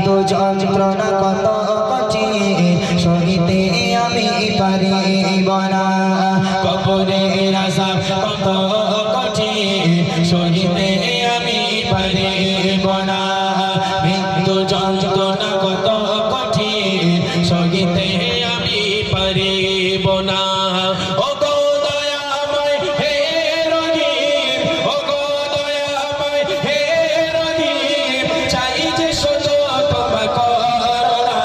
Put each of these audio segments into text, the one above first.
মৃত্যু যন্ত্রণা কত কঠিন সহিতে আমি পারিব না কবরের আযাব কত কঠিন সহিতে আমি পারিব না মৃত্যু যন্ত্রণা কত কঠিন সহিতে আমি পারিব না ও গো দয়াময় হে রহিম ও গো দয়াময় হে রহিম চাই যে শুধু তোমার করুণা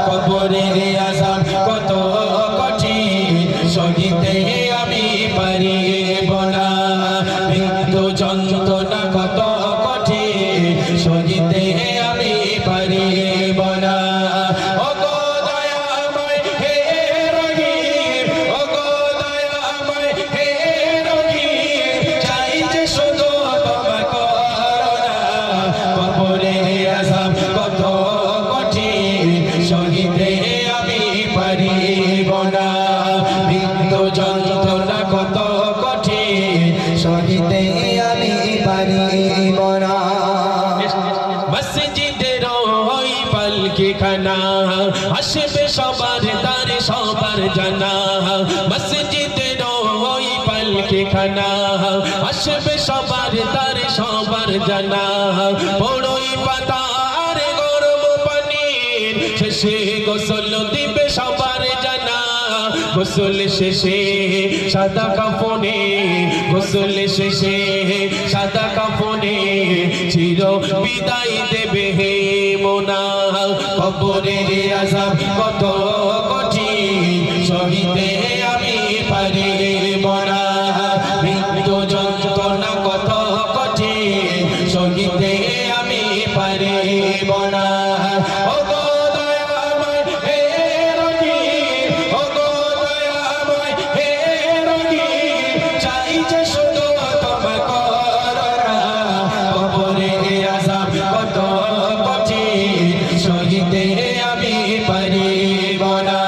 কবরের আযাব কত কঠিন সহিতে আমি পারিব না মৃত্যু যন্ত্রণা কত কঠিন সহিতে আমি পারিব না ও গো দয়াময় হে রহিম ও গো দয়াময় হে রহিম চাই যে শুধু তোমার করুণা কবরের আযাব কত কঠিন সহিতে আমি পারিব না মৃত্যু যন্ত্রণা কত কঠিন সহিতে আমি পারিব না মসজিদের ওই পালকি খানা আসবে সবার দ্বারে সবার জানা মসজিদের ওই পালকি খানা আসবে সবার দ্বারে সবার জানা বড়ই পাতা আর গরম পানি শেষে গোসল দিবে সবার জানা গোসল শেষে সাদা কাফনে গোসল শেষে সাদা কাফনে চির বিদায় দেবে হে মোনা কবরের আযাব কত কঠিন সহিতে আমি পারিব না মৃত্যু যন্ত্রণা কত কঠিন সহিতে আমি পারিব না ও গো দয়াময় হে রহিম ও গো দয়াময় হে রহিম চাই যে শুধু তোমার করুণা কবরের আযাব কত কঠিন সহিতে আমি পারিব না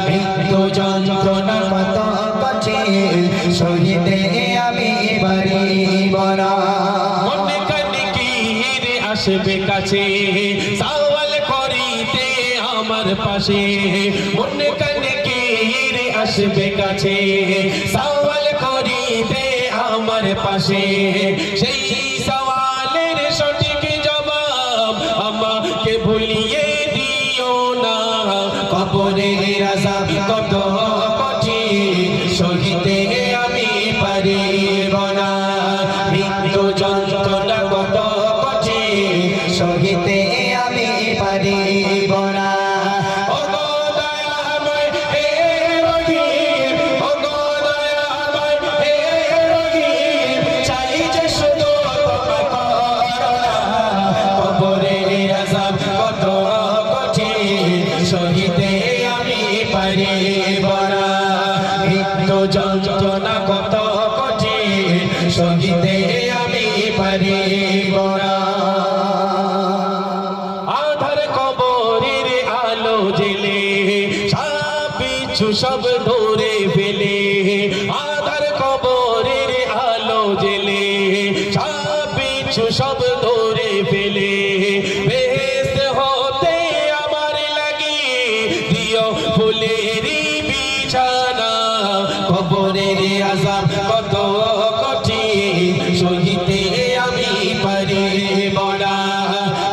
মৃত্যু যন্ত্রণা কত কঠিন সহিতে আমি পারিব না মনে কানে কি রে আসবে কাছে সওয়াল করিতে আমার পাশে মনে কানে কি রে আসবে কাছে সওয়াল করিতে আমার পাশে সেই সওয়ালের সঠিক জবাব আমাকে ভুলিয়ে দিও না কবরের আযাব কত কঠিন সহিতে আমি পারিব না মৃত্যু যন্ত্রণা কত কঠিন সহিতে আমি পারিব না ও গো দয়াময় হে রহিম ও গো দয়াময় হে রহিম চাই যে শুধু তোমার করুণা কবরের আযাব কত কঠিন সহিতে আমি পারিব না মৃত্যু যন্ত্রণা কত কঠিন সহিতে আমি পারিব না আধার কবরের আলো জেলে সব পিছু সব ধরে ফেলে আধার কবরের আলো জেলে সব পিছু সব ধরে ফেলে বেহেশত হতে আমার লাগি দিও ফুলেরি বিছানা কবরের আযাব কত কঠিন সহিতে আমি পারিব না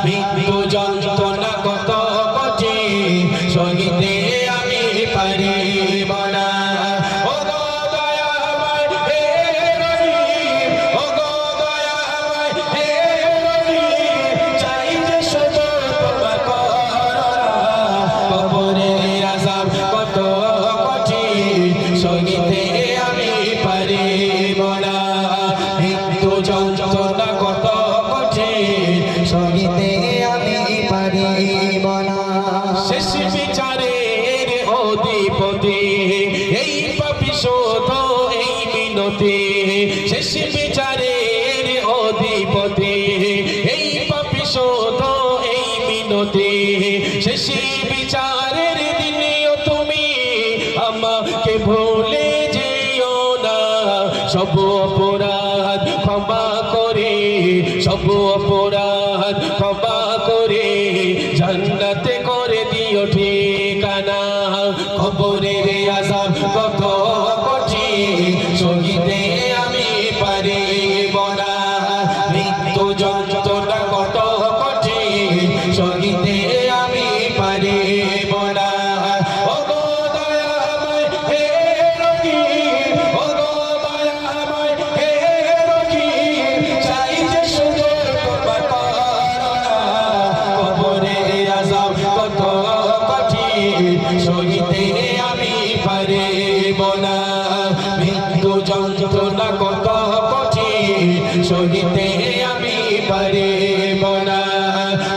মৃত্যু যন্ত্রণা কত কঠিন সহিতে আমি পারিব না ও গো দয়াময় হে রহিম ও গো দয়াময় হে রহিম চাই যে শুধু তোমার করুণা কবরের আযাব কত কঠিন সহিতে আমি পারিব না মৃত্যু যন্ত্রণা কত কঠিন সহিতে আমি পারিব না শেষ বিচারের অধিপতি এই পাপী শোধ এই মিনতি শেষ বিচারের অধিপতি এই পাপী শোধ এই মিনতি শেষ বিচারের দিনেও তুমি আমাকে ভুলে যেও না সব অপরাধ ক্ষমা করে সব অপরাধ ক্ষমা করে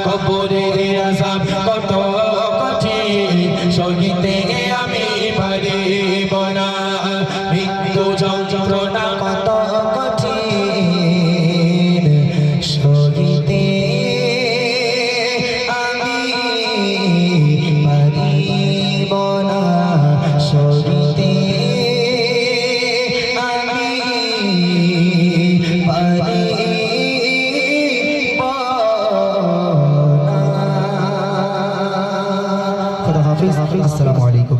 কবরের আযাব কত কঠিন সহিতে আমি পারিব না মৃত্যু যন্ত্রণা কত কঠিন সহিতে আমি পারিব না সহিতে আমি পারিব না। খুদা হাফিজ। আসসালামু আলাইকুম।